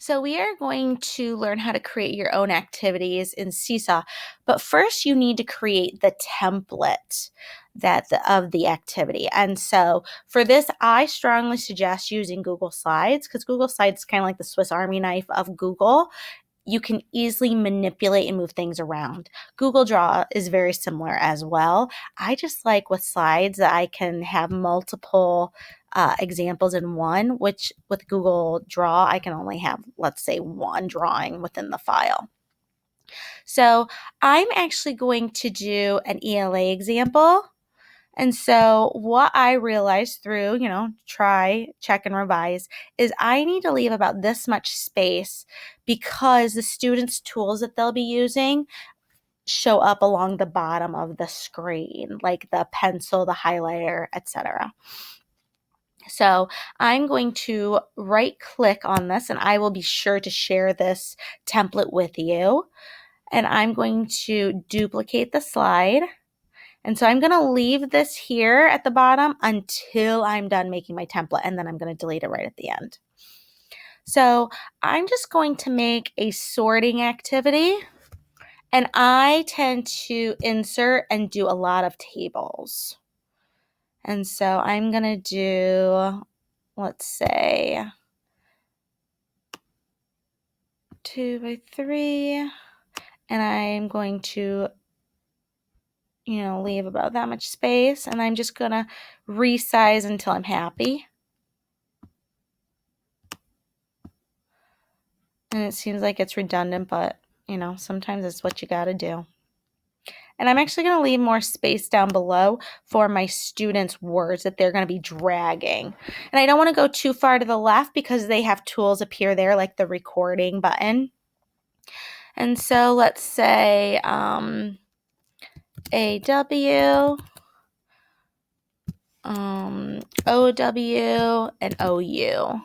So we are going to learn how to create your own activities in Seesaw, but first you need to create the template of the activity. And so for this, I strongly suggest using Google Slides because Google Slides is kind of like the Swiss Army knife of Google. You can easily manipulate and move things around. Google Draw is very similar as well. I just like with slides that I can have multiple examples in one, which with Google Draw, I can only have, let's say, one drawing within the file. So I'm actually going to do an ELA example. And so what I realized through, try, check, and revise is I need to leave about this much space because the students' tools that they'll be using show up along the bottom of the screen, like the pencil, the highlighter, etc. So I'm going to right click on this and I will be sure to share this template with you. And I'm going to duplicate the slide. And so I'm going to leave this here at the bottom until I'm done making my template, and then I'm going to delete it right at the end. So I'm just going to make a sorting activity, and I tend to insert and do a lot of tables. And so I'm going to do, let's say, 2 by 3, and I'm going to leave about that much space, and I'm just going to resize until I'm happy. And it seems like it's redundant, but, sometimes it's what you got to do. And I'm actually going to leave more space down below for my students' words that they're going to be dragging. And I don't want to go too far to the left because they have tools appear there, like the recording button. And so let's say AW, OW, and OU.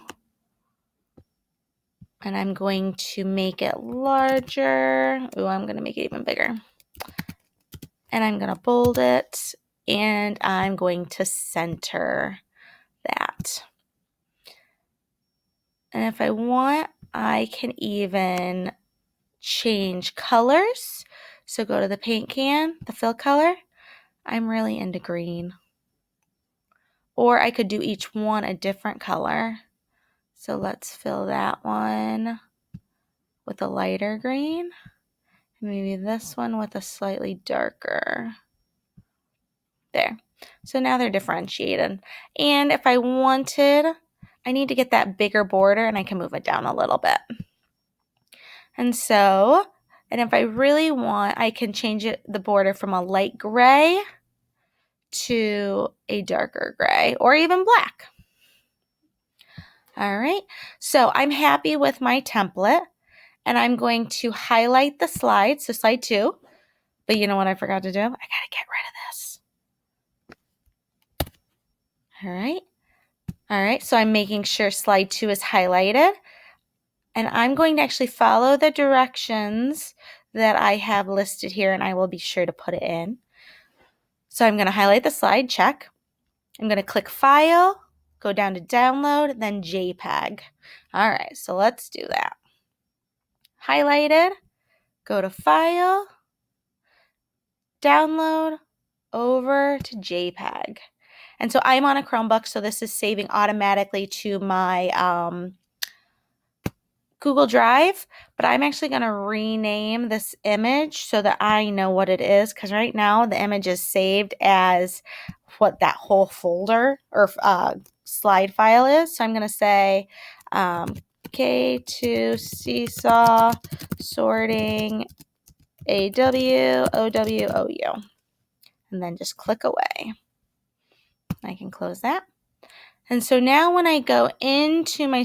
And I'm going to make it larger. Ooh, I'm going to make it even bigger. And I'm going to bold it, and I'm going to center that. And if I want, I can even change colors. So go to the paint can, the fill color. I'm really into green. Or I could do each one a different color. So let's fill that one with a lighter green. Maybe this one with a slightly darker. There. So now they're differentiated. And if I wanted, I need to get that bigger border, and I can move it down a little bit. And if I really want, I can change the border from a light gray to a darker gray or even black. All right. So I'm happy with my template, and I'm going to highlight the slide. So slide 2. But you know what I forgot to do? I got to get rid of this. All right, so I'm making sure slide 2 is highlighted. And I'm going to actually follow the directions that I have listed here, and I will be sure to put it in. So I'm going to highlight the slide, check. I'm going to click File, go down to Download, then JPEG. All right, so let's do that. Highlighted, go to File, Download, over to JPEG. And so I'm on a Chromebook, so this is saving automatically to my Google Drive, but I'm actually going to rename this image so that I know what it is, because right now the image is saved as what that whole folder or slide file is. So I'm going to say K2 Seesaw sorting AW, OW, OU. And then just click away. I can close that. And so now when I go into my